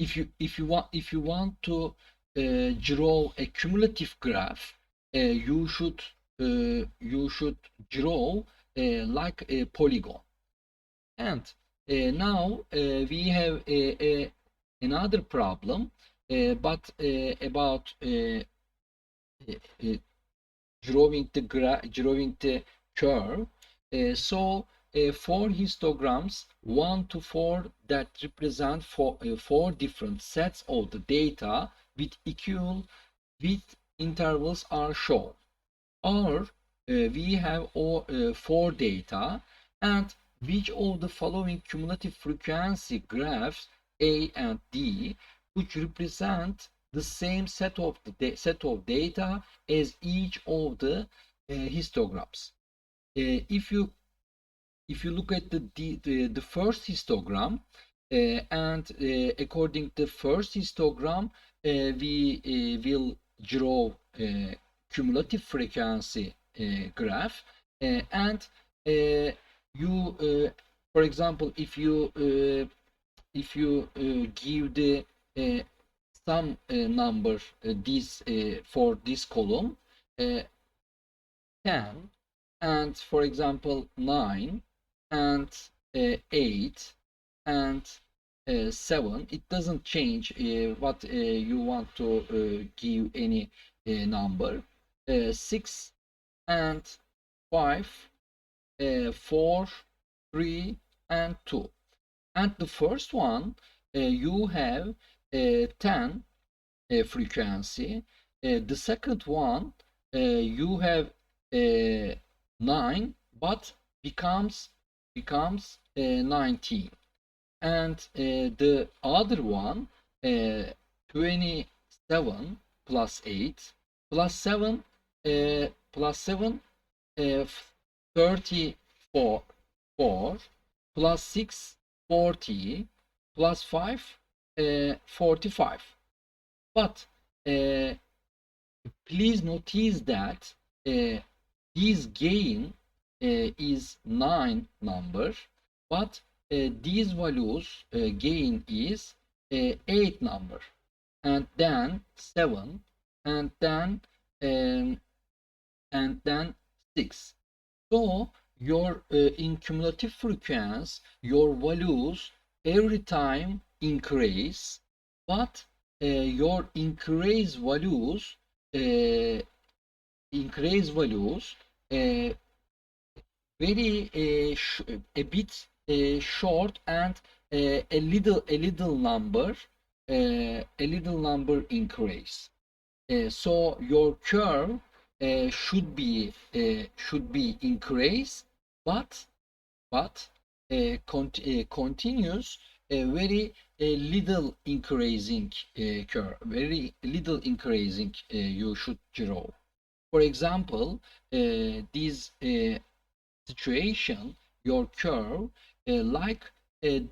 if you want to draw a cumulative graph, you should draw like a polygon. And now we have another problem, but about uh, drawing the curve. For histograms 1 to 4 that represent four different sets of the data with equal width intervals are shown. Or we have four data, and which of the following cumulative frequency graphs A and D, which represent the same set of data as each of the histograms. If you look at the first histogram, and according to the first histogram, we will draw cumulative frequency graph, and for example, if you give the some number this for this column, 10, and for example 9 and 8 and 7, it doesn't change what you want to give any number. 6 and 5, 4, 3 and 2. And the first one, you have 10 frequency. The second one, you have 9, but becomes 19. And the other one, 27 plus 8 plus 7 plus 7 34 plus 6 40 plus 5 45. But please notice that this gain is 9 number, but these values gain is 8 number, and then 7, and then 6. So your in cumulative frequency, your values every time increase, but your increase values very a bit short, and a little number increase. So your curve should be increase, but continues a very little increasing curve, very little increasing you should draw. For example, this situation, your curve like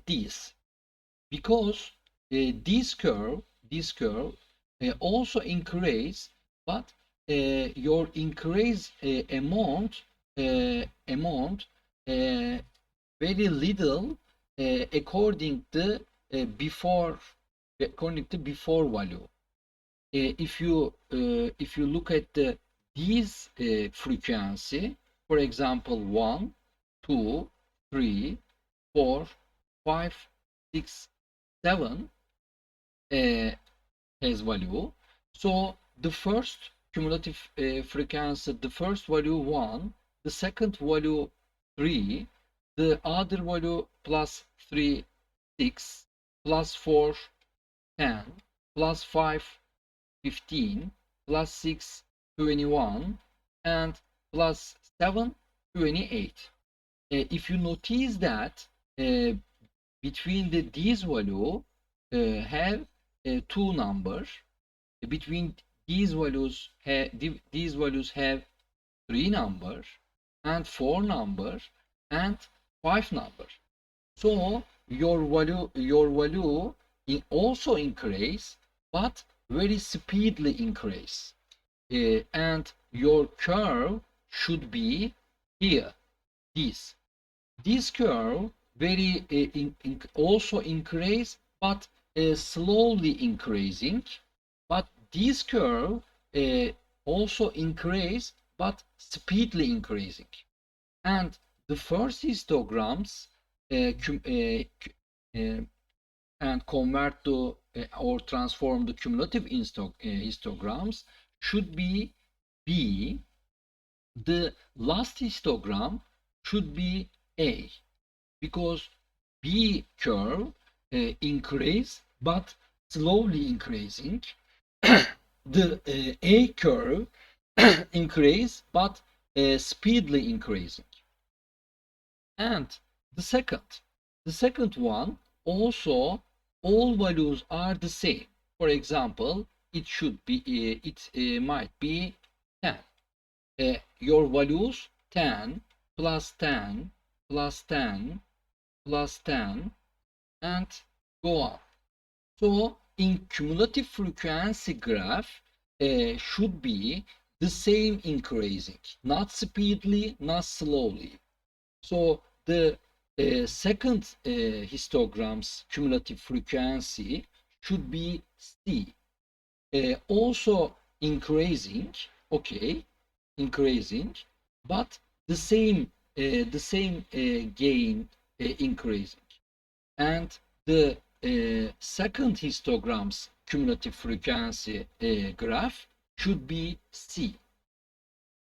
this, because this curve also increase, but your increase amount very little according to before value. If you look at these frequency, for example 1, 2, 3, 4, 5, 6, 7 has value. So the first cumulative frequency, the first value 1, the second value 3, the other value plus 3 6, plus 4 10, plus 5 15, plus 6 21, and plus 7 28. If you notice that between these value have two numbers, between these values have 3 numbers, and 4 numbers, and 5 numbers. So your value also increase, but very speedily increase, and your curve should be here. This curve very also increase, but slowly increasing, but this curve also increase but speedily increasing. And the first histograms and convert to or transform the cumulative histograms should be B. The last histogram should be A, because B curve increase but slowly increasing. The A curve increase but speedily increasing. And the second one also, all values are the same. For example, it should be might be 10. Your values 10 plus 10 plus 10 plus 10 and go on. So in cumulative frequency graph should be the same increasing, not speedily, not slowly. So the second histogram's cumulative frequency should be C. Also increasing, okay, increasing, but the same gain increasing. And the second histogram's cumulative frequency graph should be C.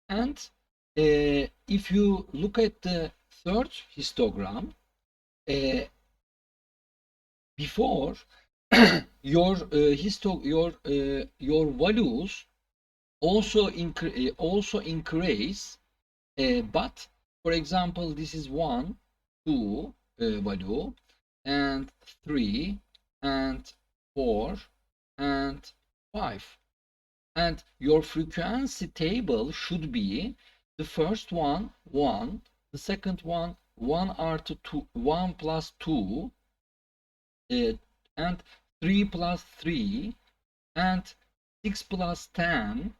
And if you look at the third histogram, before your your values also increase, but for example, this is 1, 2 value, and 3, and 4, and 5. And your frequency table should be the first one 1, the second one 1 r to 2, 1 plus 2, and 3 plus 3, and 6 plus 10,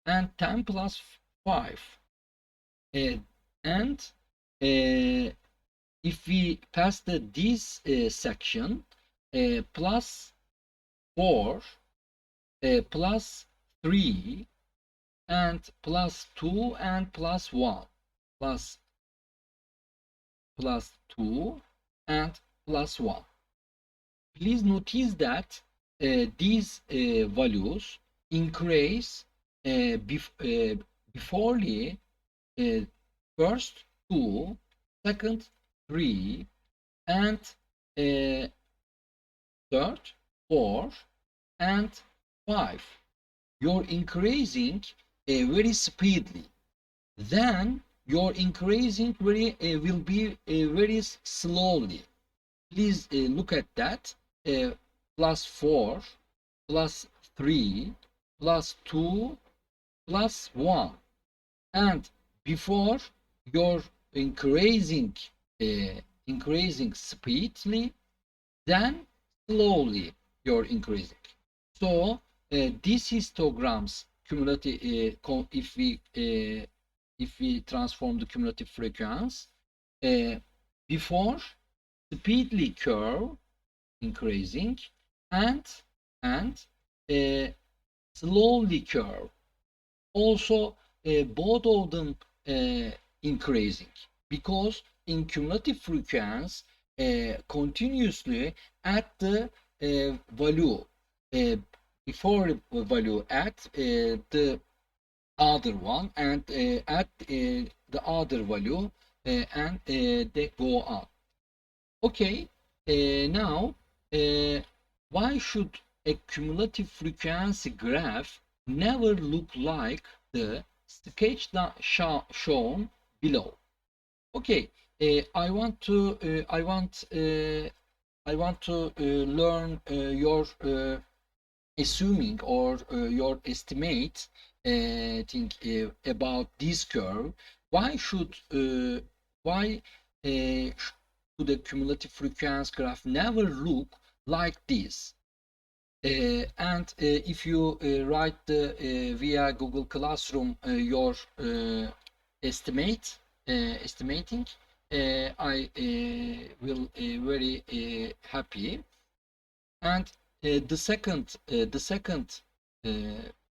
and 10 plus 5. And if we pass this section, plus 4, plus 3, and plus 2, and plus 1, plus 2, and plus 1. Please notice that these values increase before the first 2, second 3, and third 4, and 5. You're increasing very speedily. Then your increasing will be very slowly. Please look at that. Plus 4, plus 3, plus 2, plus 1. And before you're increasing speedily, then slowly you're increasing. So this histogram's cumulative, if we transform the cumulative frequency, before speedily curve increasing, and slowly curve also, both of them increasing, because in cumulative frequency continuously at the value before value at the other one, and at the other value, and they go on. Okay, now why should a cumulative frequency graph never look like the sketch shown below? Okay, I want to learn your assuming or your estimate think about this curve. Why should the cumulative frequency graph never look like this? And if you write via Google Classroom your estimating, I will very happy. And the second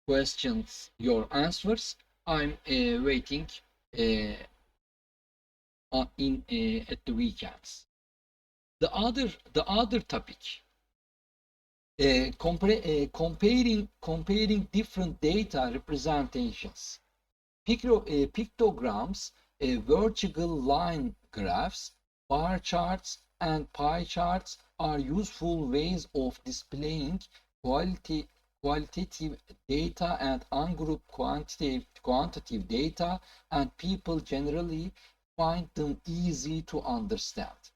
questions, your answers, I'm waiting uh, at the weekends. The other topic, comparing different data representations. Pictograms, vertical line graphs, bar charts, and pie charts are useful ways of displaying quality, qualitative data and ungrouped quantitative data, and people generally find them easy to understand.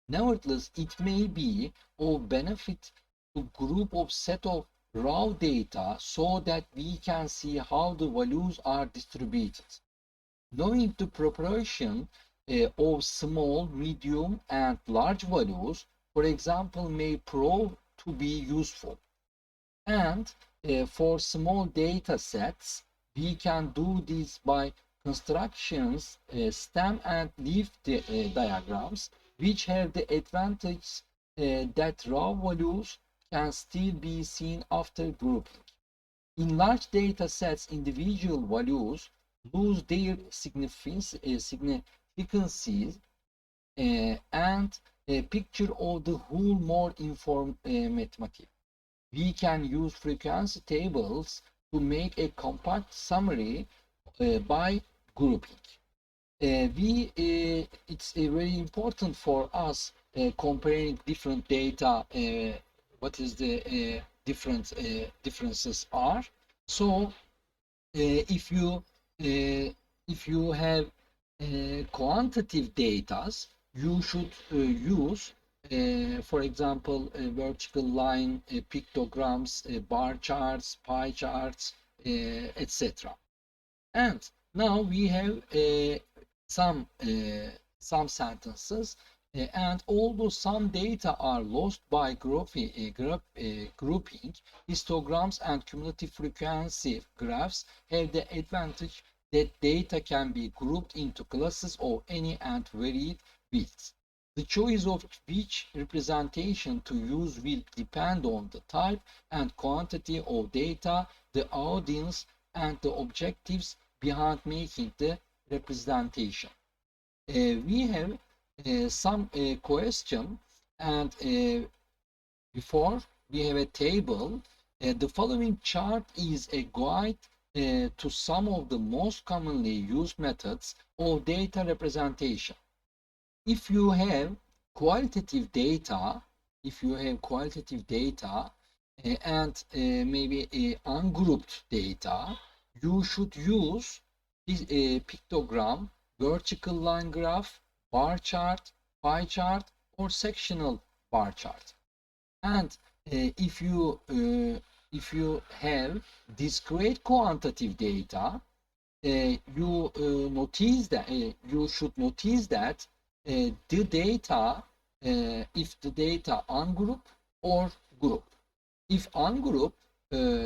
Nevertheless, it may be of benefit to group of set of raw data so that we can see how the values are distributed. Knowing the proportion of small, medium, and large values, for example, may prove to be useful. And for small data sets, we can do this by constructions, stem and leaf diagrams, which have the advantage that raw values can still be seen after grouping. In large data sets, individual values lose their significances, and a picture of the whole more informative. We can use frequency tables to make a compact summary by grouping. It's very important for us comparing different data, what is the differences are. So if you have quantitative data, you should use, for example, vertical line pictograms, bar charts, pie charts, etc. And now we have some sentences, and although some data are lost by grouping, histograms and cumulative frequency graphs have the advantage that data can be grouped into classes of any and varied widths. The choice of which representation to use will depend on the type and quantity of data, the audience, and the objectives behind making the representation. We have some question, and before we have a table. The following chart is a guide to some of the most commonly used methods of data representation. If you have qualitative data, and maybe ungrouped data, you should use this pictogram, vertical line graph, bar chart, pie chart, or sectional bar chart. And if you have discrete quantitative data, you should notice that the data, if the data ungroup or group. If ungroup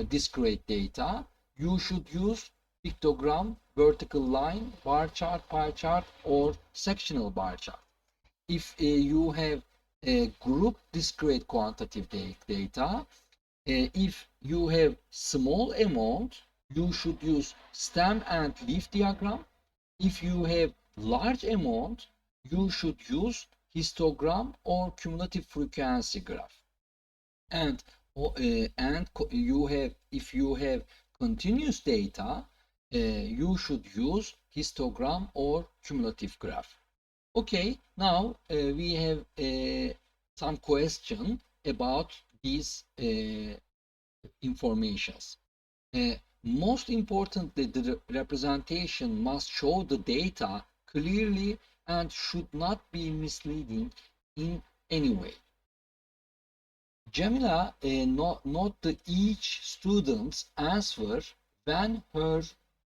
discrete data, you should use pictogram, vertical line, bar chart, pie chart, or sectional bar chart. If you have a group discrete quantitative data, if you have small amount, you should use stem and leaf diagram. If you have large amount, you should use histogram or cumulative frequency graph. And if you have continuous data, you should use histogram or cumulative graph. Okay, now we have some question about these informations. Most importantly, the representation must show the data clearly and should not be misleading in any way. Jamila noted each student's answer when her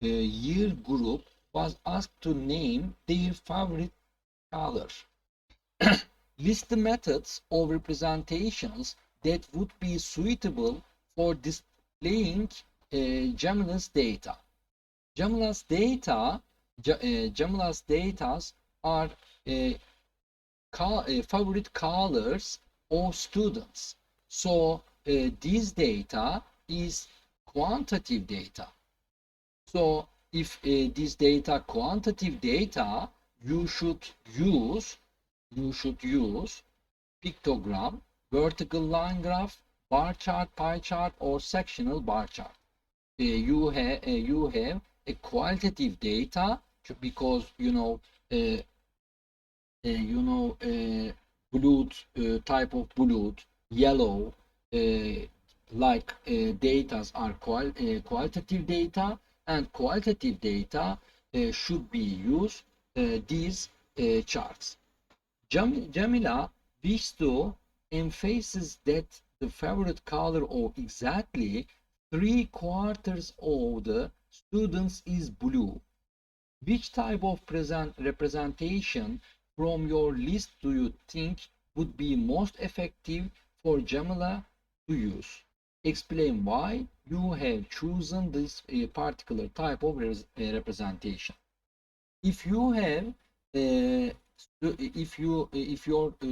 year group was asked to name their favorite color. List the methods of representations that would be suitable for displaying Jamila's data. Jamila's data are favorite colors of students. So this data is quantitative data. So if this data quantitative data, you should use pictogram, vertical line graph, bar chart, pie chart, or sectional bar chart. You have a qualitative data because uh, blood, type of blood, yellow, like datas are qualitative data, and qualitative data should be used these charts. Jamila wishes to emphasize that the favorite color of exactly 3/4 of the students is blue. Which type of representation from your list do you think would be most effective for Jamila to use? Explain why you have chosen this particular type of representation. If you have, if your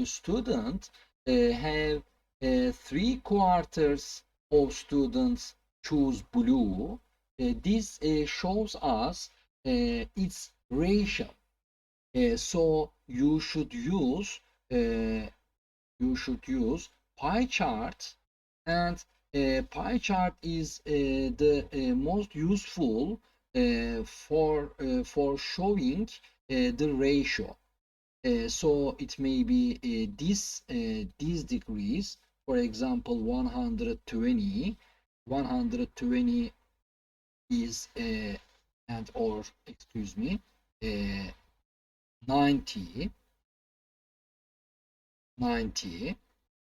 student have 3/4 of students choose blue, this shows us its ratio. So uh, you should use pie chart, and pie chart is the most useful for showing the ratio. So it may be these degrees, for example 120 is and or excuse me, uh, 90 90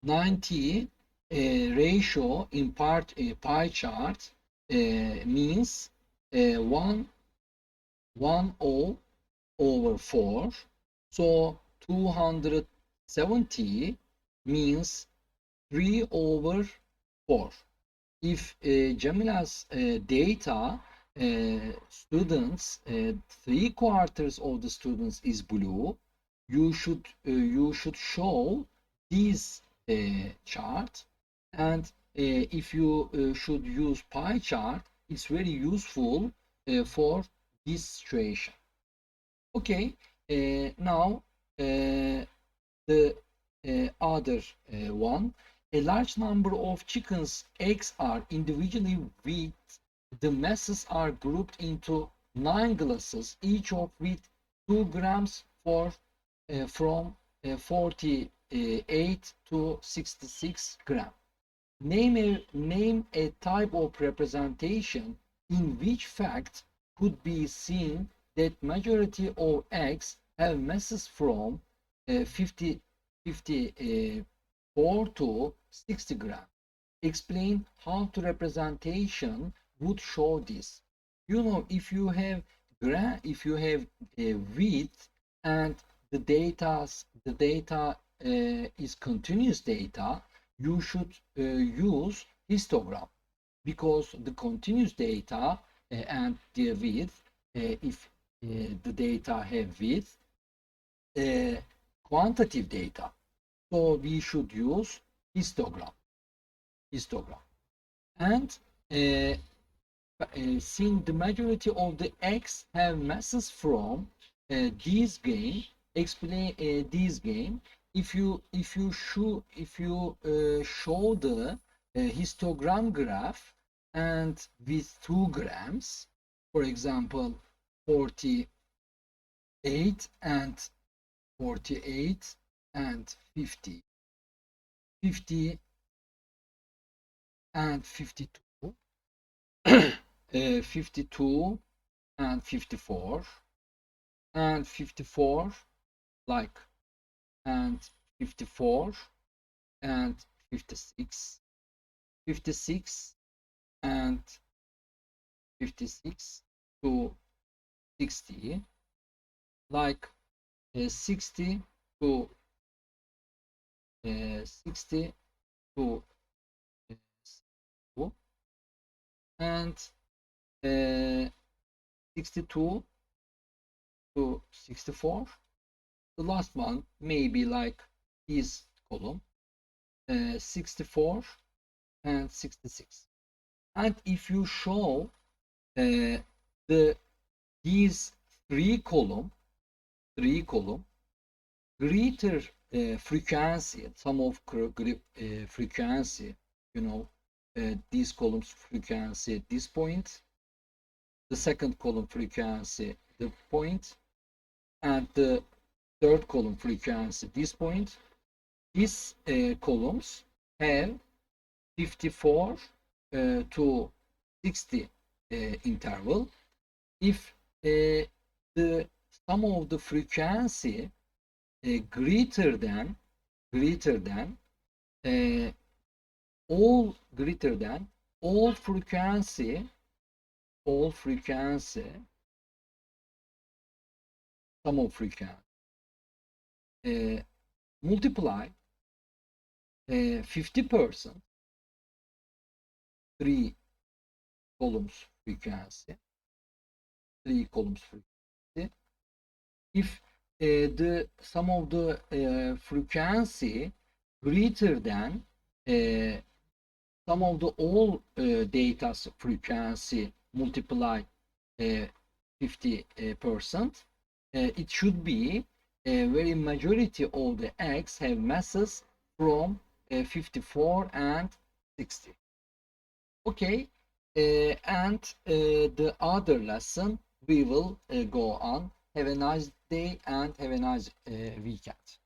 90 ratio in pie chart means 1 over 4. So 270 means 3 over 4. If Jamila's data students, 3/4 of the students is blue, you should show this chart, and if you should use pie chart, it's very useful for this situation. Okay, now the other one. A large number of chickens' eggs are individually weighed. The masses are grouped into 9 glasses, each of with 2 grams from 48 to 66 grams. Name a type of representation in which fact could be seen that majority of eggs have masses from 54 to 60 grams. Explain how the representation would show this. If you have a width, and the data is continuous data, you should use histogram, because the continuous data and the width, if the data have width, quantitative data, so we should use histogram. And since the majority of the eggs have masses from this game, explain this game. If you show the histogram graph, and with 2 grams, for example 48 and 48 and 50, 50 and 52, 52 and 54, and 54, like, and 54 and 56, 56 and 56 to 60, like 60 to 60 to 2, and 62 to 64. The last one may be like this column, 64 and 66. And if you show these three column greater frequency, sum of frequency, you know, these columns frequency at this point, the second column frequency the point, and the third column frequency this point. These columns have 54 to 60 interval. If the sum of the frequency greater than all frequency sum of frequency multiply 50%, 3 columns frequency, if the sum of the frequency greater than sum of the all data frequency multiply 50%, it should be very majority of the X have masses from 54 and 60. Okay, and the other lesson we will go on. Have a nice day and have a nice weekend.